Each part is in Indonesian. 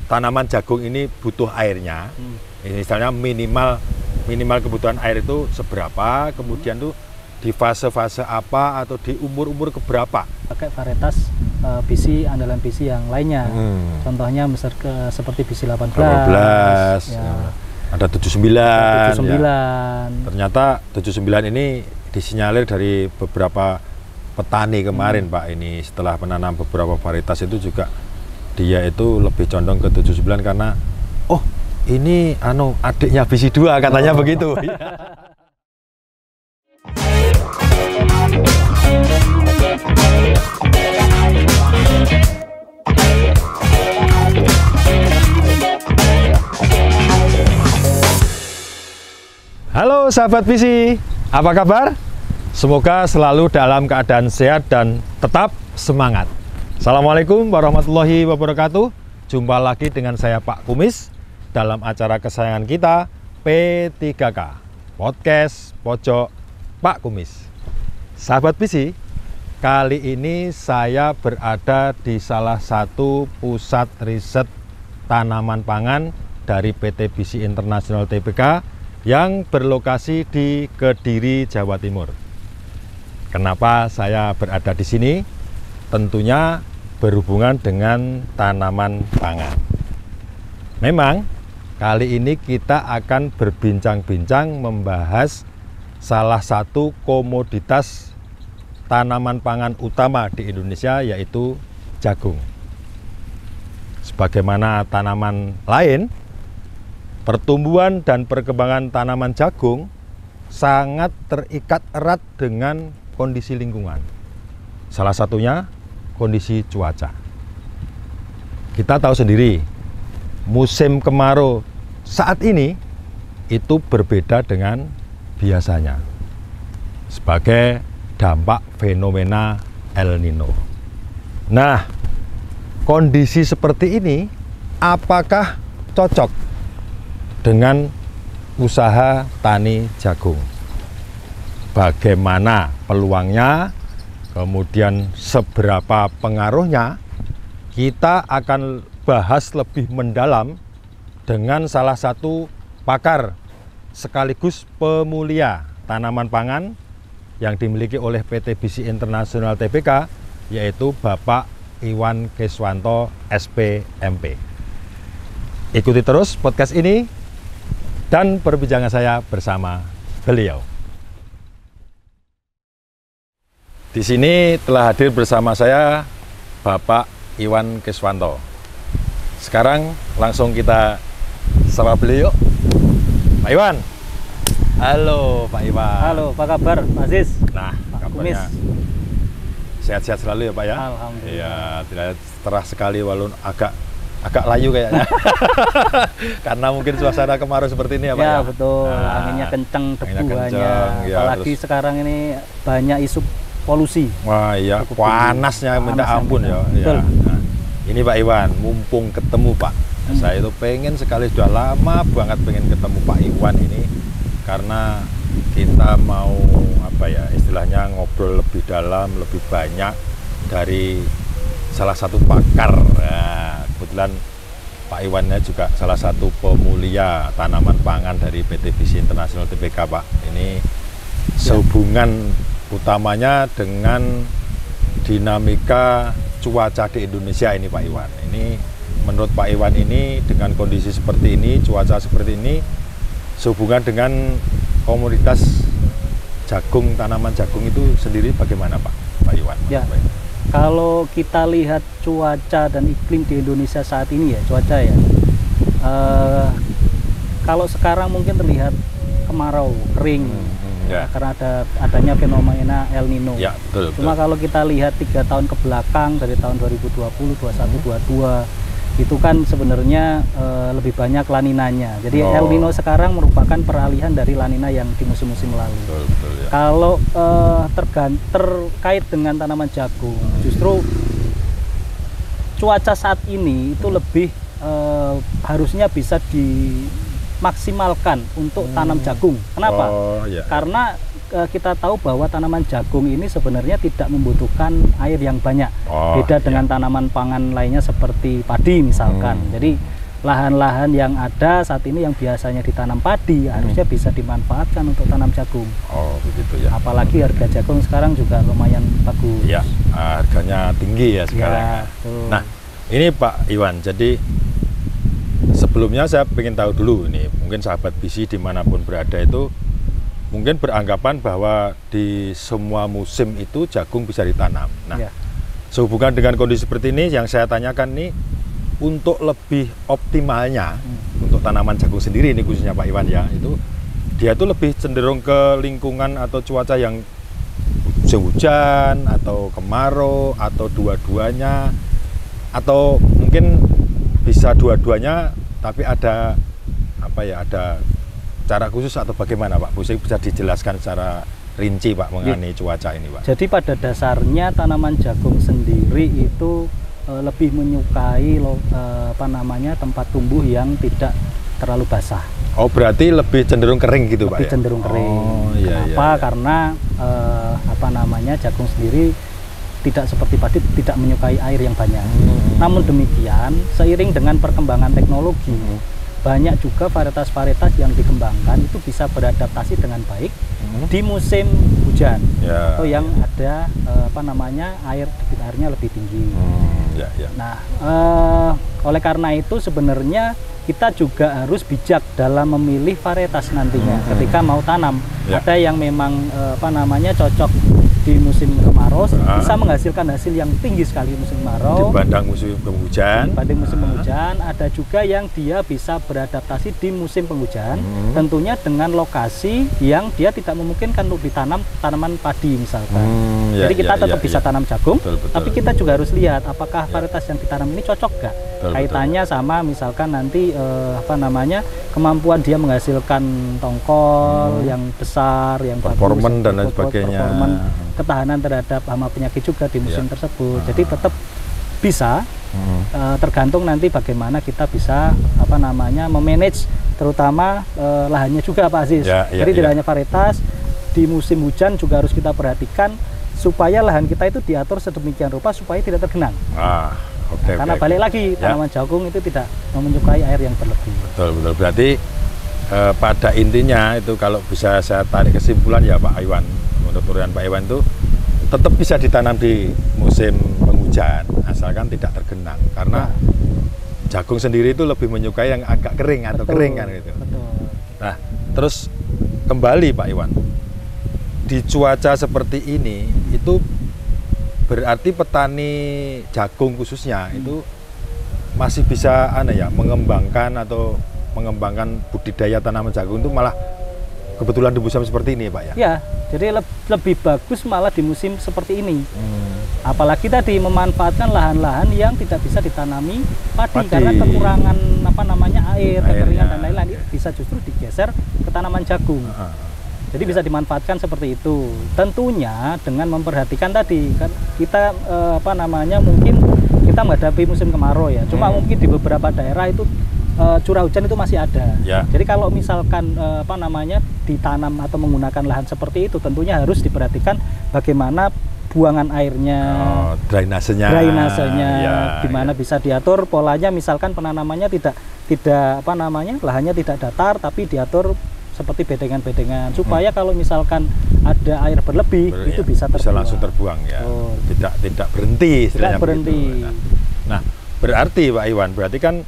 tanaman jagung ini butuh airnya. Misalnya minimal kebutuhan air itu seberapa, kemudian tuh di fase-fase apa atau di umur-umur keberapa. Pakai varietas biji andalan biji yang lainnya. Contohnya seperti biji 18, ya. Ada 79. Ya. Ternyata 79 ini disinyalir dari beberapa petani kemarin Pak, ini setelah menanam beberapa varietas itu juga dia itu lebih condong ke 79 karena oh ini adiknya biji 2 katanya begitu. Halo sahabat visi, apa kabar? Semoga selalu dalam keadaan sehat dan tetap semangat. Assalamualaikum warahmatullahi wabarakatuh. Jumpa lagi dengan saya Pak Kumis dalam acara kesayangan kita P3K, Podcast Pojok Pak Kumis. Sahabat visi, kali ini saya berada di salah satu pusat riset tanaman pangan dari PT Bisi Internasional Tbk yang berlokasi di Kediri, Jawa Timur. Kenapa saya berada di sini? Tentunya berhubungan dengan tanaman pangan. Memang kali ini kita akan berbincang-bincang membahas salah satu komoditas tanaman pangan utama di Indonesia, yaitu jagung. Sebagaimana tanaman lain, pertumbuhan dan perkembangan tanaman jagung sangat terikat erat dengan kondisi lingkungan. Salah satunya kondisi cuaca. Kita tahu sendiri, musim kemarau saat ini itu berbeda dengan biasanya sebagai dampak fenomena El Nino. Nah, kondisi seperti ini apakah cocok dengan usaha tani jagung? Bagaimana peluangnya, kemudian seberapa pengaruhnya, kita akan bahas lebih mendalam dengan salah satu pakar sekaligus pemulia tanaman pangan yang dimiliki oleh PT Bisi Internasional Tbk, yaitu Bapak Iwan Keswanto SPMP. Ikuti terus podcast ini dan perbincangan saya bersama beliau. Di sini telah hadir bersama saya Bapak Iwan Keswanto. Sekarang langsung kita sapa beliau. Pak Iwan. Halo Pak Iwan. Halo, apa kabar Pak Aziz? Nah, Pak kabarnya sehat-sehat selalu ya Pak ya? Alhamdulillah. Iya, tidak terah sekali walaupun agak layu kayaknya. Karena mungkin suasana kemarau seperti ini ya Pak ya? Ya betul, anginnya kenceng, debuannya. Ya, apalagi terus sekarang ini banyak isu polusi. wah iya, panasnya minta ampun ya. Betul. Nah, ini Pak Iwan, mumpung ketemu Pak, saya itu pengen sekali, sudah lama banget pengen ketemu Pak Iwan ini, karena kita mau istilahnya ngobrol lebih dalam, lebih banyak dari salah satu pakar. Nah, kebetulan Pak Iwannya juga salah satu pemulia tanaman pangan dari PT Bisi Internasional Tbk Pak. Ini sehubungan utamanya dengan dinamika cuaca di Indonesia ini Pak Iwan. Ini menurut Pak Iwan ini dengan kondisi seperti ini, cuaca seperti ini, sehubungan dengan komoditas jagung, tanaman jagung itu sendiri bagaimana Pak Iwan? Ya, kalau kita lihat cuaca dan iklim di Indonesia saat ini ya, cuaca ya, kalau sekarang mungkin terlihat kemarau, kering, ya. karena adanya fenomena El Nino. Ya, betul. Cuma kalau kita lihat 3 tahun ke belakang, dari tahun 2020, 21, 22, itu kan sebenarnya lebih banyak laninanya. Jadi El Nino sekarang merupakan peralihan dari lanina yang di musim-musim lalu. Betul, ya. Kalau terkait dengan tanaman jagung, justru cuaca saat ini itu lebih harusnya bisa dimaksimalkan untuk tanam jagung. Kenapa? Karena kita tahu bahwa tanaman jagung ini sebenarnya tidak membutuhkan air yang banyak. Beda dengan tanaman pangan lainnya seperti padi misalkan. Jadi lahan-lahan yang ada saat ini yang biasanya ditanam padi harusnya bisa dimanfaatkan untuk tanam jagung. Oh begitu ya. Apalagi harga jagung sekarang juga lumayan bagus. Ya, harganya tinggi ya sekarang. Ya, betul. Nah, ini Pak Iwan, jadi sebelumnya saya ingin tahu dulu ini, mungkin sahabat BC dimanapun berada itu mungkin beranggapan bahwa di semua musim itu jagung bisa ditanam. Nah, Ya. sehubungan dengan kondisi seperti ini yang saya tanyakan nih, untuk lebih optimalnya untuk tanaman jagung sendiri ini khususnya Pak Iwan ya, itu dia tuh lebih cenderung ke lingkungan atau cuaca yang musim hujan atau kemarau atau dua-duanya, atau mungkin bisa dua-duanya tapi ada apa ya, ada cara khusus atau bagaimana Pak? Bisa dijelaskan secara rinci Pak mengenai cuaca ini Pak. Jadi pada dasarnya tanaman jagung sendiri itu lebih menyukai tempat tumbuh yang tidak terlalu basah. Oh berarti lebih cenderung kering gitu Pak? Lebih cenderung kering. Oh, iya, Kenapa? iya. Karena jagung sendiri tidak seperti padi, tidak menyukai air yang banyak. Namun demikian, seiring dengan perkembangan teknologi, banyak juga varietas-varietas yang dikembangkan itu bisa beradaptasi dengan baik di musim hujan Ya. atau yang ada debit airnya lebih tinggi. Ya, ya. Nah, oleh karena itu sebenarnya kita juga harus bijak dalam memilih varietas nantinya ketika mau tanam. Ya. Ada yang memang cocok di musim kemarau, bisa menghasilkan hasil yang tinggi sekali musim kemarau. Dibanding musim penghujan. Dibanding musim penghujan, ada juga yang dia bisa beradaptasi di musim penghujan, tentunya dengan lokasi yang dia tidak memungkinkan untuk ditanam tanaman padi misalkan. Jadi kita tetap bisa tanam jagung, Betul. tapi kita juga harus lihat apakah varietas yang ditanam ini cocok nggak. Kaitannya sama misalkan nanti kemampuan dia menghasilkan tongkol yang besar, yang performan bagus, dan lain sebagainya. performan, ketahanan terhadap hama penyakit juga di musim tersebut. Jadi tetap bisa tergantung nanti bagaimana kita bisa memanage terutama lahannya juga Pak Aziz. Jadi tidak hanya varietas, di musim hujan juga harus kita perhatikan supaya lahan kita itu diatur sedemikian rupa supaya tidak tergenang. Karena balik lagi tanaman jagung itu tidak menyukai air yang berlebih. Betul. Berarti pada intinya itu kalau bisa saya tarik kesimpulan ya Pak Iwan, menurut uraian Pak Iwan itu tetap bisa ditanam di musim penghujan asalkan tidak tergenang, karena jagung sendiri itu lebih menyukai yang agak kering atau kering kan gitu. Betul. Nah, terus kembali Pak Iwan, di cuaca seperti ini itu berarti petani jagung khususnya itu masih bisa mengembangkan budidaya tanaman jagung itu malah kebetulan di musim seperti ini Pak ya? Ya, jadi lebih bagus malah di musim seperti ini. Apalagi tadi memanfaatkan lahan-lahan yang tidak bisa ditanami padi. Karena kekurangan air, kekeringan dan lain-lain, bisa justru digeser ke tanaman jagung. Jadi bisa dimanfaatkan seperti itu. Tentunya dengan memperhatikan tadi kan kita mungkin kita menghadapi musim kemarau ya. Cuma mungkin di beberapa daerah itu curah hujan itu masih ada. Jadi kalau misalkan ditanam atau menggunakan lahan seperti itu, tentunya harus diperhatikan bagaimana buangan airnya, drainasenya, di mana bisa diatur polanya. Misalkan penanamannya tidak lahannya tidak datar, tapi diatur seperti bedengan-bedengan supaya kalau misalkan ada air berlebih itu bisa langsung terbuang ya. Tidak berhenti. Tidak berhenti. Nah, berarti Pak Iwan, berarti kan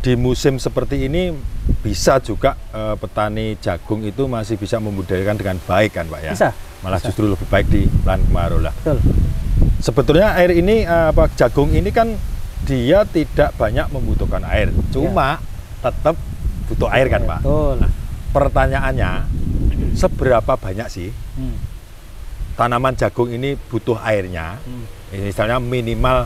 di musim seperti ini bisa juga petani jagung itu masih bisa membudidayakan dengan baik kan Pak ya? Bisa. Malah justru lebih baik di lahan kemarau lah. Betul. Sebetulnya air ini jagung ini kan dia tidak banyak membutuhkan air, cuma tetap butuh air kan Pak? Betul. Nah, pertanyaannya, seberapa banyak sih tanaman jagung ini butuh airnya? Misalnya minimal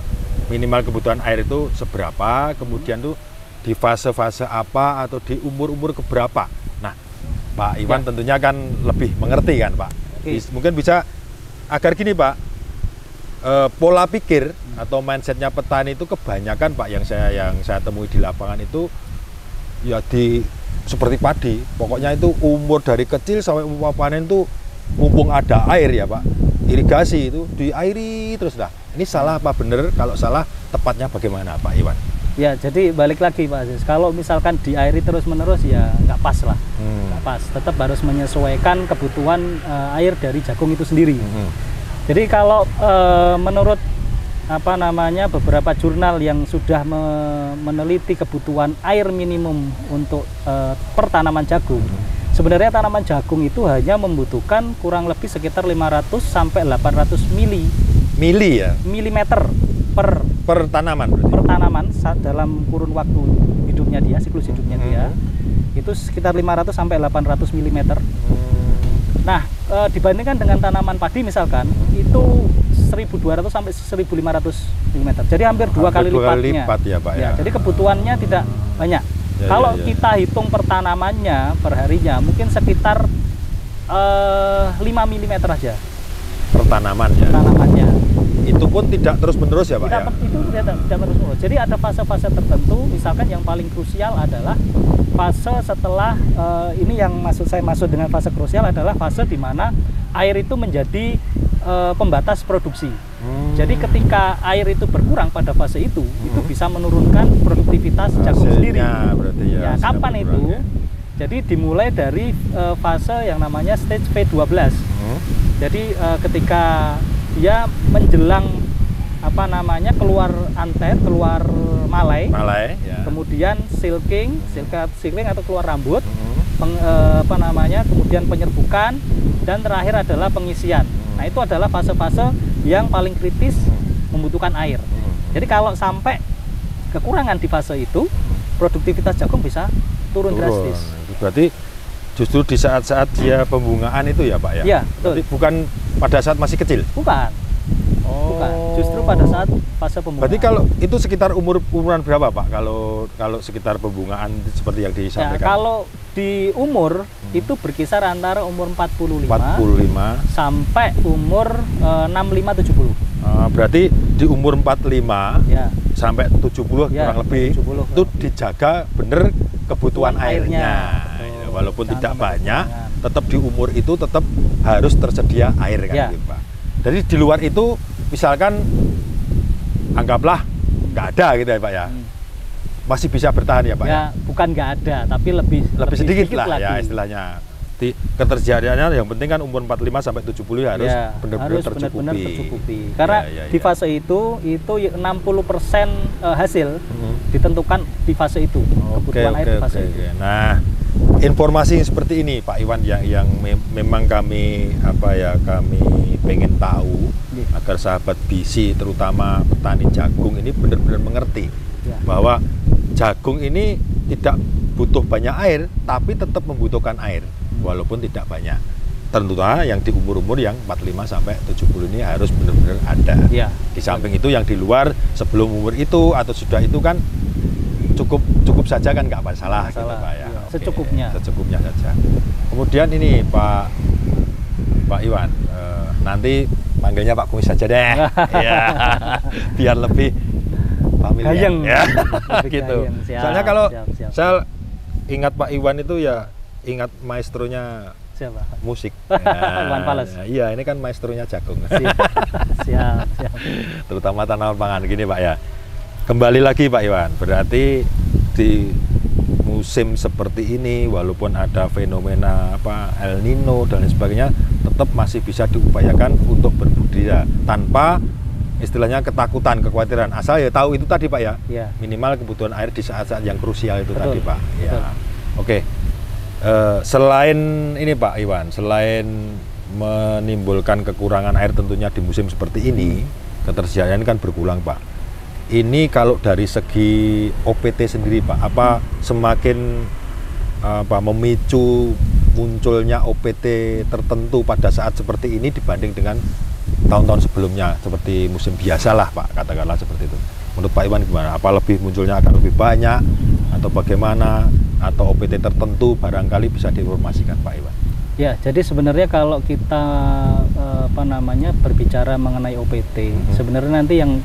kebutuhan air itu seberapa, kemudian tuh di fase-fase apa atau di umur-umur keberapa? Nah, Pak Iwan tentunya kan lebih mengerti kan Pak? Mungkin bisa agar gini Pak, pola pikir atau mindsetnya petani itu kebanyakan Pak yang saya temui di lapangan itu ya seperti padi, pokoknya itu umur dari kecil sampai umur panen tuh mumpung ada air ya Pak, irigasi itu diairi terus. Nah, ini salah apa bener? Kalau salah, tepatnya bagaimana Pak Iwan? Ya, jadi balik lagi Pak Aziz, kalau misalkan diairi terus-menerus ya nggak pas lah, nggak pas. Tetap harus menyesuaikan kebutuhan air dari jagung itu sendiri. Jadi kalau menurut apa namanya beberapa jurnal yang sudah meneliti kebutuhan air minimum untuk pertanaman jagung, sebenarnya tanaman jagung itu hanya membutuhkan kurang lebih sekitar 500 sampai 800 milimeter per tanaman dalam kurun waktu hidupnya dia, siklus hidupnya dia itu sekitar 500 sampai 800 mm. Nah, dibandingkan dengan tanaman padi misalkan itu 1200 sampai 1500 mm. Jadi hampir dua kali lipatnya. Ya, Pak, ya. Jadi kebutuhannya tidak banyak. Kalau kita hitung pertanamannya perharinya mungkin sekitar 5 mm aja. Pertanamannya. Itu pun tidak terus-menerus ya Pak? Itu tidak terus-menerus. Jadi ada fase-fase tertentu, misalkan yang paling krusial adalah fase setelah ini yang maksud dengan fase krusial adalah fase di mana air itu menjadi pembatas produksi. Jadi ketika air itu berkurang pada fase itu bisa menurunkan produktivitas jagung sendiri. Berarti ya kapan itu? Ya. Jadi dimulai dari fase yang namanya stage V12. Jadi ketika dia menjelang apa namanya keluar antet, keluar malai ya. Kemudian silking atau keluar rambut, apa namanya, kemudian penyerbukan, dan terakhir adalah pengisian. Nah itu adalah fase-fase yang paling kritis membutuhkan air. Jadi kalau sampai kekurangan di fase itu, produktivitas jagung bisa turun drastis. Berarti justru di saat-saat dia pembungaan itu ya Pak ya? Iya, betul. Bukan pada saat masih kecil? Bukan. Justru pada saat fase pembungaan. Berarti kalau itu sekitar umuran berapa Pak? Kalau sekitar pembungaan seperti yang disampaikan? Ya, kalau di umur itu berkisar antara umur 45 sampai umur 65-70. Berarti di umur 45 ya. Sampai 70 kurang lebih 70, itu dijaga bener kebutuhan airnya. Walaupun tidak banyak, tetap di umur itu tetap harus tersedia air kan gitu Pak. Jadi di luar itu misalkan anggaplah nggak ada gitu ya Pak ya, masih bisa bertahan ya Pak ya? Bukan nggak ada, tapi lebih sedikit lah lagi. Ya istilahnya. Di ketersediaannya yang penting kan umur 45 sampai 70 harus benar-benar tercukupi. Karena di fase itu 60% hasil ditentukan di fase itu, kebutuhan air di fase itu. Nah, informasi seperti ini Pak Iwan yang memang kami pengen tahu agar sahabat BC terutama petani jagung ini benar-benar mengerti bahwa jagung ini tidak butuh banyak air tapi tetap membutuhkan air walaupun tidak banyak. Tentunya yang di umur-umur yang 45 sampai 70 ini harus benar-benar ada. Di samping itu yang di luar sebelum umur itu atau sudah itu kan cukup saja kan nggak masalah gitu Pak ya. Secukupnya saja. Kemudian ini Pak Iwan, nanti manggilnya Pak Kumis saja deh. Ya. Biar lebih familiar ya. Gitu. Soalnya kalau saya ingat Pak Iwan itu ya ingat maestronya siapa? Musik. Iwan Fales. Iya, ini kan maestronya jagung. Siap. Terutama tanaman pangan gini Pak ya. Kembali lagi Pak Iwan, berarti di musim seperti ini walaupun ada fenomena El Nino dan lain sebagainya tetap masih bisa diupayakan untuk berbudidaya tanpa istilahnya ketakutan, kekhawatiran. Asal ya tahu itu tadi Pak ya. Minimal kebutuhan air di saat-saat yang krusial itu tadi Pak. Ya. Oke. Selain ini Pak Iwan, selain menimbulkan kekurangan air tentunya di musim seperti ini, ketersediaan kan berkurang Pak. Ini kalau dari segi OPT sendiri Pak, apa semakin memicu munculnya OPT tertentu pada saat seperti ini dibanding dengan tahun-tahun sebelumnya seperti musim biasa lah Pak, katakanlah seperti itu. Menurut Pak Iwan gimana? Apa lebih munculnya akan lebih banyak atau bagaimana? Atau OPT tertentu barangkali bisa diinformasikan Pak Iwan? Ya, jadi sebenarnya kalau kita berbicara mengenai OPT, sebenarnya nanti yang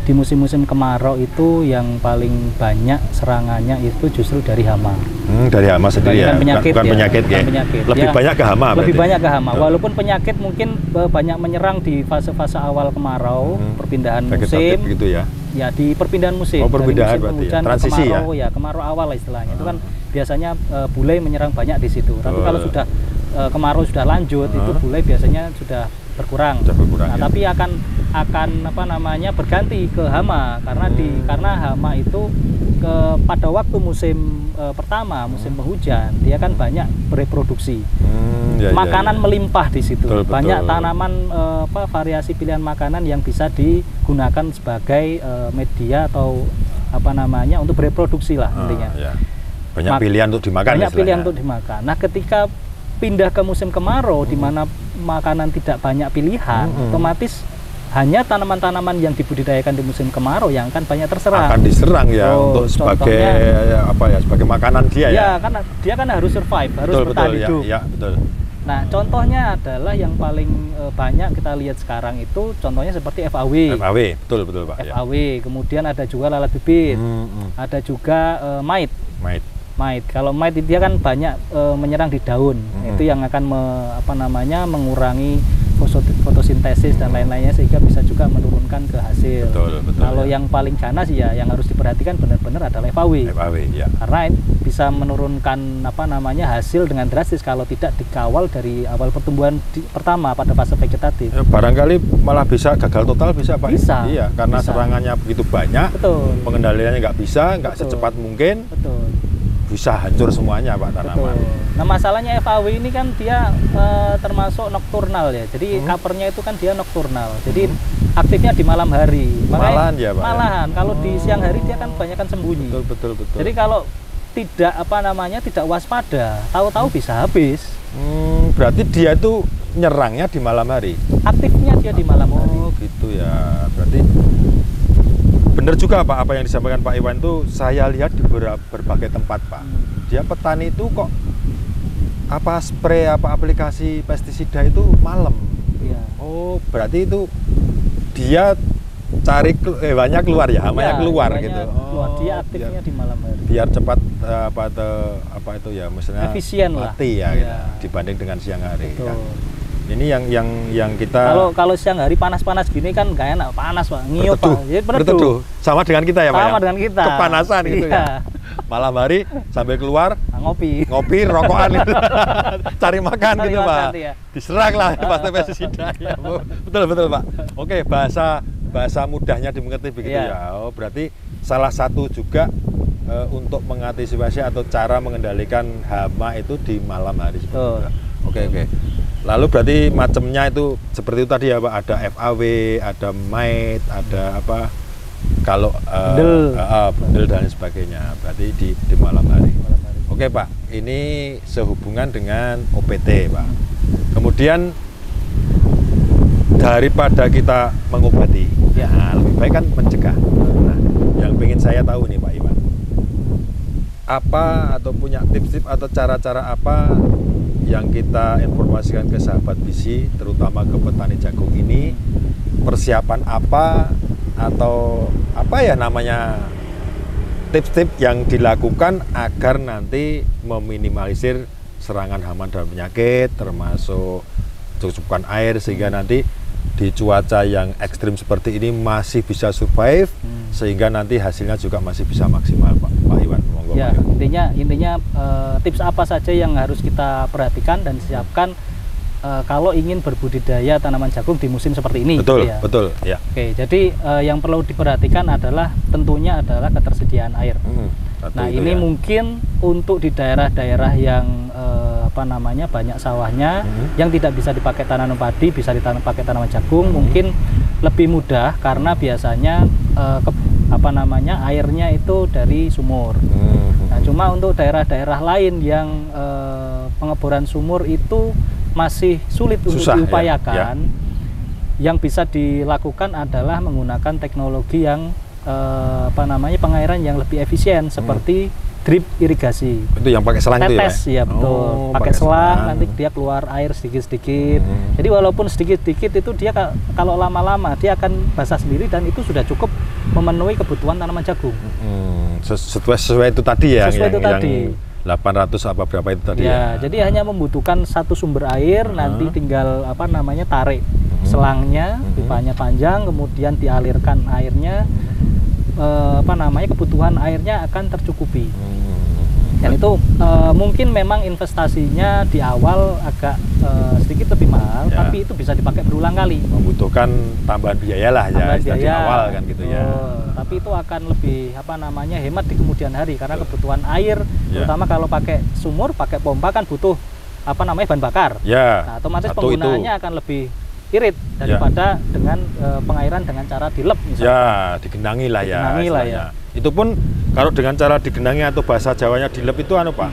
di musim-musim kemarau itu yang paling banyak serangannya itu justru dari hama. Dari hama sendiri ya, penyakit, bukan ya, penyakit bukan ya. penyakit. Lebih Dia banyak ke hama. Lebih berarti. banyak ke hama. Walaupun penyakit mungkin banyak menyerang di fase-fase awal kemarau, perpindahan musim. Gitu ya. Ya di perpindahan musim. Perpindahan dari musim berarti penghujan ya. Transisi ke kemarau, ya kemarau awal lah istilahnya. Itu kan biasanya bule menyerang banyak di situ. Tapi Oh. kalau sudah kemarau sudah lanjut, itu bule biasanya sudah berkurang. Berkurang, Nah, ya. tapi akan apa namanya berganti ke hama karena hama itu pada waktu musim pertama, musim penghujan, dia kan banyak bereproduksi. Makanan melimpah di situ. Betul, banyak betul. tanaman variasi pilihan makanan yang bisa digunakan sebagai media atau apa namanya untuk bereproduksi lah intinya. Ya. Banyak pilihan untuk dimakan. Banyak pilihan untuk dimakan. Nah, ketika pindah ke musim kemarau di mana makanan tidak banyak pilihan, otomatis hanya tanaman-tanaman yang dibudidayakan di musim kemarau yang akan banyak terserang. Akan diserang ya untuk sebagai sebagai makanan dia ya. Ya, kan dia kan harus survive, harus bertahan hidup. Ya, betul. Nah, contohnya adalah yang paling banyak kita lihat sekarang itu contohnya seperti FAW. FAW, betul Pak. FAW, kemudian ada juga lalat bibit. Ada juga mite. Kalau mite dia kan banyak menyerang di daun. Itu yang akan mengurangi fotosintesis dan lain-lainnya sehingga bisa juga menurunkan ke hasil. Betul, Kalau yang paling ganas ya yang harus diperhatikan benar-benar adalah FAW. Ya. Karena bisa menurunkan hasil dengan drastis kalau tidak dikawal dari awal pertumbuhan pertama pada fase vegetatif. Barangkali malah bisa gagal total bisa Pak. Bisa. Iya, karena serangannya begitu banyak. Betul. Pengendaliannya nggak secepat mungkin. Betul. Bisa hancur semuanya Pak tanaman. Betul. Nah, masalahnya FAW ini kan dia termasuk nokturnal ya. Jadi covernya itu kan dia nokturnal. Jadi aktifnya di malam hari. Malahan ya Pak. Malahan kalau di siang hari dia kan kebanyakan sembunyi. Betul. Jadi kalau tidak tidak waspada, tahu-tahu bisa habis. Berarti dia itu nyerangnya di malam hari. Aktifnya dia di malam hari. Oh, gitu ya. Berarti benar juga Pak apa yang disampaikan Pak Iwan itu saya lihat di berbagai tempat Pak. Dia petani itu kok spray aplikasi pestisida itu malam. Iya. Oh, berarti itu dia cari hewannya keluar ya, hamanya keluar gitu. Keluar. Dia aktifnya di malam hari. Biar cepat misalnya efisien lah. Mati ya, gitu, dibanding dengan siang hari. Betul. Ya. Ini yang kita kalau siang hari panas-panas gini kan nggak enak, panas Pak, ngiup Pak. Jadi berteduh. Sama dengan kita ya Pak. Sama dengan kita. Kepanasan gitu ya. Malam hari sambil keluar ngopi, rokokan gitu. Cari makan gitu Pak. Ya. Diserang lah pasti pestisida ya. Betul Pak. Oke, bahasa mudahnya dimengerti begitu ya. Oh, berarti salah satu juga untuk mengantisipasi atau cara mengendalikan hama itu di malam hari. Oke. Lalu berarti macamnya itu seperti itu tadi ya Pak, ada FAW, ada mite, ada kalau bendel dan sebagainya. Berarti di malam hari. Oke Pak, ini sehubungan dengan OPT Pak. Kemudian daripada kita mengobati, lebih baik kan mencegah. Nah, yang ingin saya tahu nih Pak Iwan, apa atau punya tips-tips atau cara-cara apa yang kita informasikan ke sahabat BC, terutama ke petani jagung ini, persiapan apa atau tips-tips yang dilakukan agar nanti meminimalisir serangan hama dan penyakit, termasuk cukupkan air sehingga nanti di cuaca yang ekstrim seperti ini masih bisa survive, sehingga nanti hasilnya juga masih bisa maksimal Pak Iwan. Ya, intinya tips apa saja yang harus kita perhatikan dan siapkan kalau ingin berbudidaya tanaman jagung di musim seperti ini. Betul. Ya. Oke, jadi yang perlu diperhatikan tentunya adalah ketersediaan air. Nah, ini mungkin untuk di daerah-daerah yang banyak sawahnya, yang tidak bisa dipakai tanaman padi, bisa dipakai tanaman jagung, mungkin lebih mudah karena biasanya airnya itu dari sumur. Nah, cuma untuk daerah-daerah lain yang pengeboran sumur itu masih sulit untuk diupayakan, yang bisa dilakukan adalah menggunakan teknologi yang pengairan yang lebih efisien seperti drip irigasi. Itu yang pakai selang tetes, itu ya? Ya betul. Pakai selang, nanti dia keluar air sedikit-sedikit. Jadi walaupun sedikit-sedikit itu dia kalau lama-lama dia akan basah sendiri dan itu sudah cukup memenuhi kebutuhan tanaman jagung. Sesuai itu tadi ya, sesuai itu tadi. 800 apa berapa itu tadi ya. Jadi hanya membutuhkan satu sumber air, nanti tinggal tarik selangnya, pipanya panjang, kemudian dialirkan airnya, kebutuhan airnya akan tercukupi. Dan itu mungkin memang investasinya di awal agak sedikit lebih mahal, tapi itu bisa dipakai berulang kali. Membutuhkan tambahan biaya lah di awal kan gitu ya. Tapi itu akan lebih hemat di kemudian hari karena kebutuhan air, terutama kalau pakai sumur, pakai pompa kan butuh bahan bakar. Nah, otomatis penggunaannya akan lebih irit daripada dengan pengairan dengan cara dilep misalnya. Digenangi lah ya. Itu pun kalau dengan cara digenangi atau bahasa Jawanya dilep itu Pak,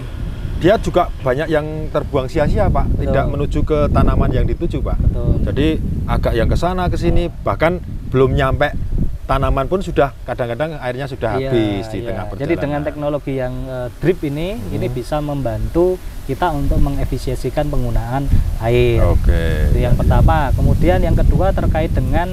dia juga banyak yang terbuang sia-sia Pak, tidak menuju ke tanaman yang dituju Pak. Jadi agak yang ke sana ke sini, bahkan belum nyampe tanaman pun sudah kadang-kadang airnya sudah habis di tengah perjalanan. Jadi dengan teknologi yang drip ini bisa membantu kita untuk mengefisiensikan penggunaan air. Itu yang pertama. Kemudian yang kedua terkait dengan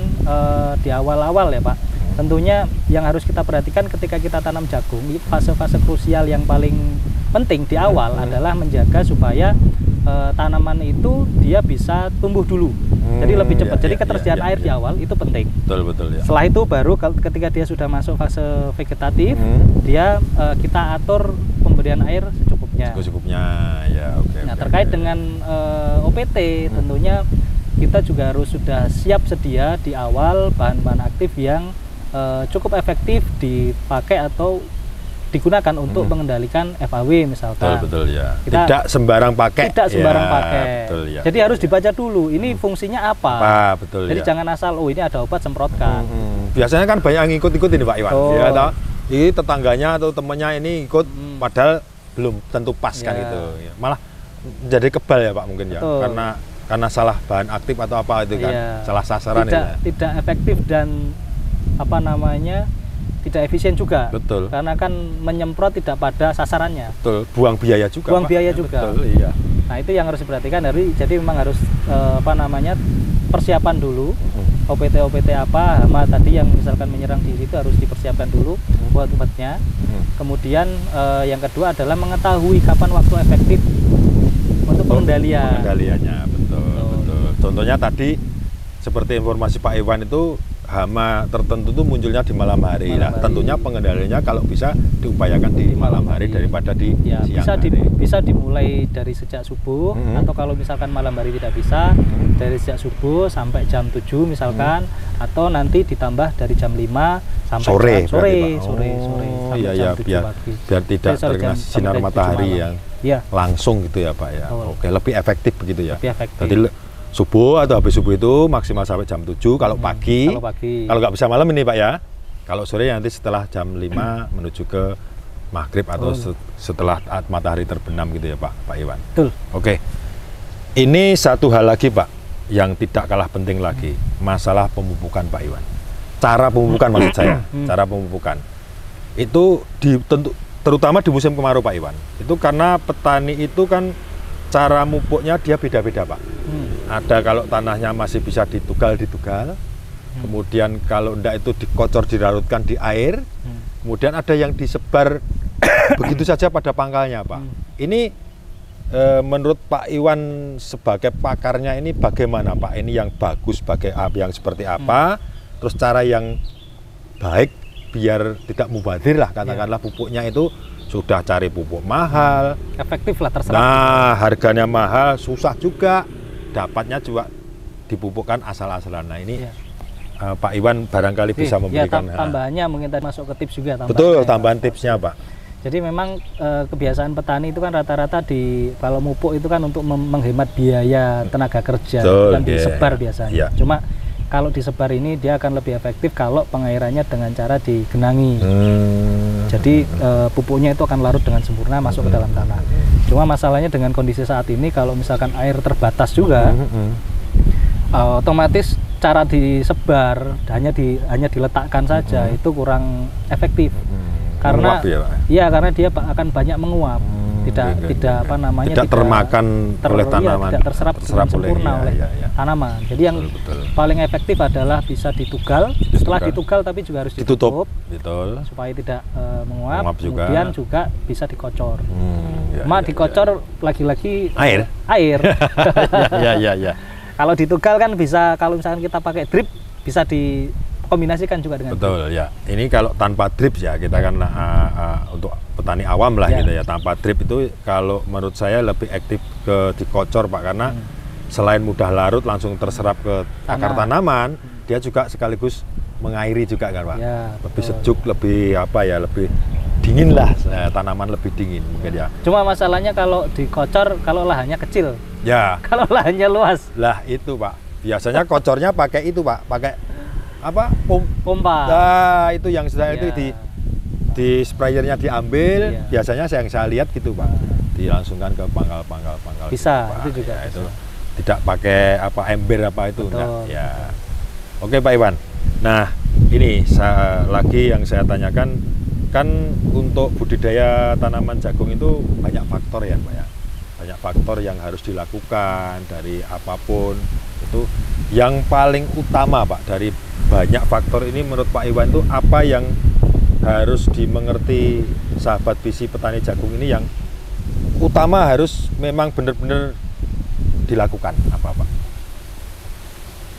di awal-awal ya Pak. Tentunya yang harus kita perhatikan ketika kita tanam jagung, fase-fase krusial yang paling penting di awal adalah menjaga supaya tanaman itu dia bisa tumbuh dulu. Jadi lebih cepat. Jadi ketersediaan air di awal itu penting. Betul. Setelah itu baru ketika dia sudah masuk fase vegetatif, dia kita atur pemberian air secukupnya. Nah, terkait dengan OPT, tentunya kita juga harus sudah siap sedia di awal bahan-bahan aktif yang cukup efektif dipakai atau digunakan untuk mengendalikan FAW misalkan. Betul ya. Tidak sembarang pakai. Betul, ya. Jadi harus dibaca dulu ini fungsinya apa. Jadi jangan asal ini ada obat semprotkan. Biasanya kan banyak yang ngikut-ikut ini Pak Iwan. Ini tetangganya atau temannya ini ikut padahal belum tentu pas kan gitu. Malah jadi kebal ya Pak mungkin ya. Karena salah bahan aktif atau apa itu kan. Salah sasaran tidak efektif dan tidak efisien juga. Betul. Karena kan menyemprot tidak pada sasarannya. Betul. Buang biaya juga. Betul, iya. Nah, itu yang harus diperhatikan. Jadi memang harus persiapan dulu. OPT apa, hama tadi yang misalkan menyerang di situ harus dipersiapkan dulu buat obatnya. Kemudian yang kedua adalah mengetahui kapan waktu efektif untuk pengendalian. Pengendaliannya, betul. Contohnya tadi seperti informasi Pak Iwan itu hama tertentu itu munculnya di malam hari. Tentunya pengendaliannya kalau bisa diupayakan di malam hari daripada di siang hari. Bisa dimulai dari sejak subuh atau kalau misalkan malam hari tidak bisa dari sejak subuh sampai jam 7 misalkan atau nanti ditambah dari jam 5 sampai sore. Sore Biar tidak terkena sinar matahari yang langsung gitu ya Pak ya. Lebih efektif begitu ya. Jadi subuh atau habis subuh itu maksimal sampai jam 7 kalau pagi. Kalau nggak bisa malam ini Pak ya. Kalau sore nanti setelah jam 5 menuju ke maghrib atau setelah matahari terbenam gitu ya Pak Iwan. Betul. Ini satu hal lagi Pak yang tidak kalah penting lagi, masalah pemupukan Pak Iwan. Cara pemupukan maksud saya, cara pemupukan. Itu terutama di musim kemarau Pak Iwan. Itu karena petani itu kan cara mupuknya dia beda-beda Pak. Ada kalau tanahnya masih bisa ditugal, kemudian kalau enggak itu dikocor, dirarutkan di air, kemudian ada yang disebar begitu saja pada pangkalnya Pak. Ini menurut Pak Iwan sebagai pakarnya ini bagaimana Pak? Ini yang bagus yang seperti apa? Terus cara yang baik biar tidak mubazir lah katakanlah pupuknya itu sudah cari pupuk mahal, efektif lah terserah. Nah, harganya mahal, susah juga. Dapatnya juga dipupukkan asal-asalan. Nah ini Pak Iwan barangkali bisa memberikan tambahannya mungkin tadi masuk ke tips juga. Betul, tambahan tipsnya Pak. Jadi memang kebiasaan petani itu kan rata-rata kalau mupuk itu kan untuk menghemat biaya tenaga kerja dan disebar biasanya. Cuma kalau disebar ini dia akan lebih efektif kalau pengairannya dengan cara digenangi. Jadi pupuknya itu akan larut dengan sempurna masuk ke dalam tanah. Cuma masalahnya dengan kondisi saat ini kalau misalkan air terbatas juga, otomatis cara disebar hanya diletakkan saja itu kurang efektif. Karena karena dia akan banyak menguap. tidak apa namanya tidak termakan oleh tanaman, tidak terserap dengan sempurna oleh tanaman. Jadi yang paling efektif adalah bisa ditugal. Setelah ditugal tapi juga harus ditutup. Betul. Supaya tidak menguap. Kemudian juga bisa dikocor. Cuma dikocor lagi-lagi air. Ya. Kalau ditugal kan bisa, kalau misalkan kita pakai drip bisa dikombinasikan juga dengan betul drip. Ya. Ini kalau tanpa drip ya kita kan untuk petani awam lah gitu ya. Tanpa drip itu kalau menurut saya lebih aktif ke dikocor Pak, karena selain mudah larut langsung terserap ke akar tanaman, dia juga sekaligus mengairi juga kan Pak. Ya, lebih sejuk, lebih lebih dingin lah, tanaman lebih dingin mungkin ya. Cuma masalahnya kalau dikocor kalau lahannya kecil. Ya. Kalau lahannya luas. Lah itu Pak. Biasanya kocornya pakai itu Pak, pakai apa? Pompa. Nah, itu yang sudah itu di sprayernya diambil. Biasanya yang saya lihat gitu Pak. Dilangsungkan ke pangkal. Bisa, gitu, itu juga. Ya, itu tidak pakai ember itu enggak. Ya. Oke Pak Iwan. Nah, ini lagi yang saya tanyakan, kan untuk budidaya tanaman jagung itu banyak faktor ya Pak ya. Banyak faktor yang harus dilakukan dari apapun itu. Yang paling utama Pak dari banyak faktor ini menurut Pak Iwan itu apa yang harus dimengerti sahabat visi petani jagung ini, yang utama harus memang benar-benar dilakukan apa Pak?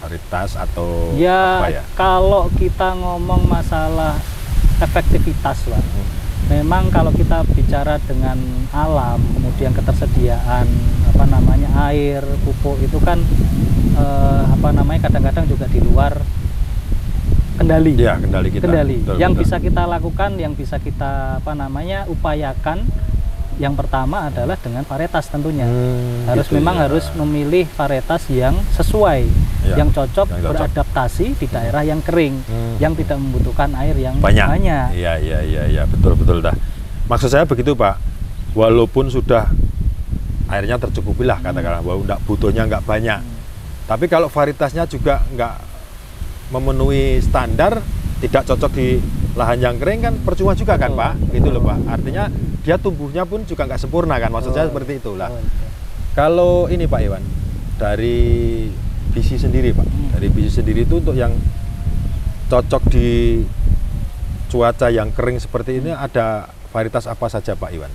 Varietas atau apa ya? Kalau kita ngomong masalah efektivitas Pak, memang kalau kita bicara dengan alam, kemudian ketersediaan air, pupuk itu kan kadang-kadang juga di luar kendali. Ya, kendali kita. Yang bisa kita lakukan, yang bisa kita upayakan, yang pertama adalah dengan varietas tentunya. Harus memilih varietas yang sesuai, yang cocok beradaptasi di daerah yang kering, yang tidak membutuhkan air yang banyak. Iya, betul dah. Maksud saya begitu Pak. Walaupun sudah airnya tercukupi lah katakanlah, bahwa butuhnya nggak banyak. Tapi kalau varietasnya juga nggak memenuhi standar, tidak cocok di lahan yang kering, kan percuma juga kan Pak, gitu loh Pak. Artinya dia tumbuhnya pun juga nggak sempurna kan, maksud saya seperti itulah. Kalau ini Pak Iwan, dari visi sendiri Pak, dari visi sendiri itu untuk yang cocok di cuaca yang kering seperti ini, ada varietas apa saja Pak Iwan?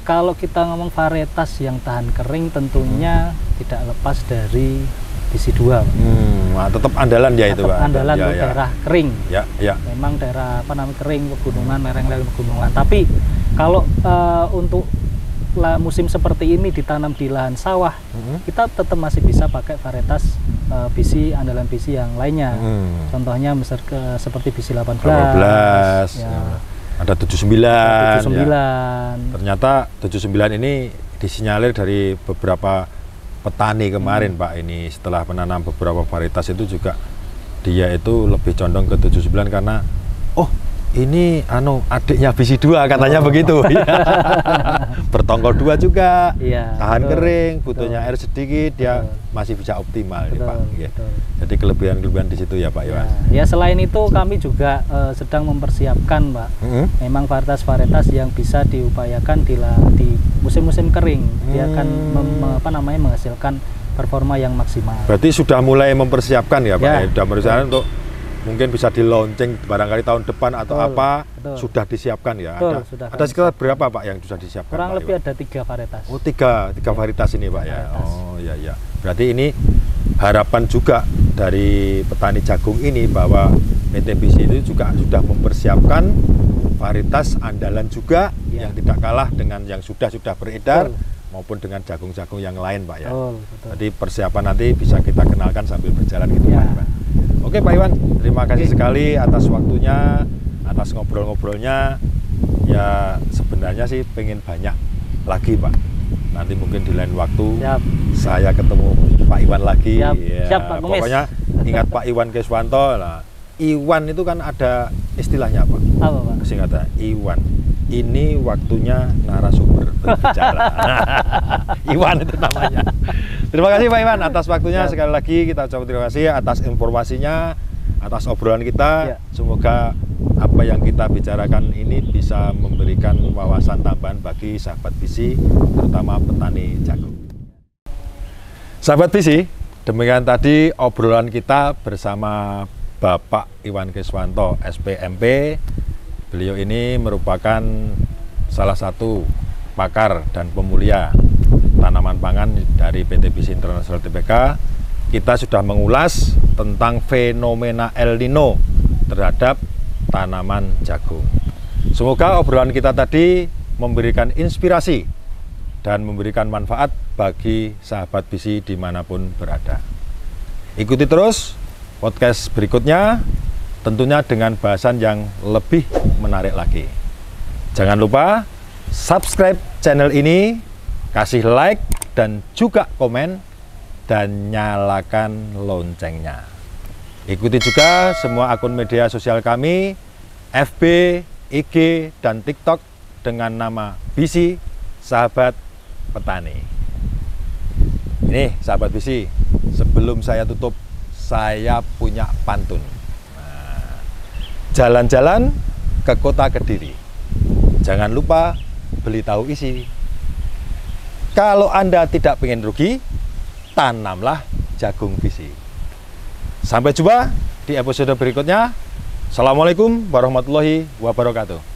Kalau kita ngomong varietas yang tahan kering, tentunya tidak lepas dari visi 2. Nah, tetap andalan ya itu Pak. Andalan untuk daerah kering. Ya. Memang daerah kering, pegunungan, lereng-lereng pegunungan. Tapi kalau untuk musim seperti ini ditanam di lahan sawah, kita tetap masih bisa pakai varietas andalan visi yang lainnya. Contohnya seperti visi 18. Ada 79. Ternyata 79 ini disinyalir dari beberapa petani kemarin Pak, ini setelah menanam beberapa varietas itu juga dia itu lebih condong ke 79 karena ini adiknya visi 2 katanya begitu. Bertongkol 2 juga, tahan kering, butuhnya air sedikit, dia masih bisa optimal nih Pak. Jadi kelebihan-kelebihan di situ ya Pak Iwan. Ya, selain itu kami juga sedang mempersiapkan Pak, memang varietas-varietas yang bisa diupayakan di musim-musim kering. Dia akan menghasilkan performa yang maksimal. Berarti sudah mulai mempersiapkan ya Pak, sudah mempersiapkan untuk mungkin bisa di launching barangkali tahun depan atau sudah disiapkan ya. Ada sekitar berapa Pak yang sudah disiapkan? Kurang lebih ada 3 varietas. Tiga varietas ini Pak ya. Iya. Berarti ini harapan juga dari petani jagung ini bahwa PT Visi itu juga sudah mempersiapkan varietas andalan juga yang tidak kalah dengan yang sudah beredar maupun dengan jagung-jagung yang lain Pak ya. Jadi persiapan nanti bisa kita kenalkan sambil berjalan gitu Pak. Oke Pak Iwan, terima kasih sekali atas waktunya, atas ngobrol-ngobrolnya. Ya sebenarnya sih pengen banyak lagi Pak. Nanti mungkin di lain waktu saya ketemu Pak Iwan lagi. Siap Pak Kumis. Pokoknya ingat Pak Iwan Keswanto lah. Iwan itu kan ada istilahnya Pak. Apa Pak? Singkatnya Iwan. Ini waktunya narasumber berbicara. Iwan itu namanya. Terima kasih Pak Iwan atas waktunya. Sekali lagi kita ucapkan terima kasih atas informasinya, atas obrolan kita. Semoga apa yang kita bicarakan ini bisa memberikan wawasan tambahan bagi sahabat visi, terutama petani jagung. Sahabat visi, demikian tadi obrolan kita bersama Bapak Iwan Kriswanto, SPMP. Beliau ini merupakan salah satu pakar dan pemulia tanaman pangan dari PT Visi International Tbk. Kita sudah mengulas tentang fenomena El Nino terhadap tanaman jagung. Semoga obrolan kita tadi memberikan inspirasi dan memberikan manfaat bagi sahabat visi dimanapun berada. Ikuti terus podcast berikutnya, tentunya dengan bahasan yang lebih menarik lagi. Jangan lupa subscribe channel ini, kasih like dan juga komen, dan nyalakan loncengnya. Ikuti juga semua akun media sosial kami, FB, IG, dan TikTok dengan nama Visi Sahabat Petani. Ini sahabat visi, sebelum saya tutup, saya punya pantun. Jalan-jalan ke kota Kediri, jangan lupa beli tahu isi. Kalau Anda tidak pengen rugi, tanamlah jagung visi. Sampai jumpa di episode berikutnya. Assalamualaikum warahmatullahi wabarakatuh.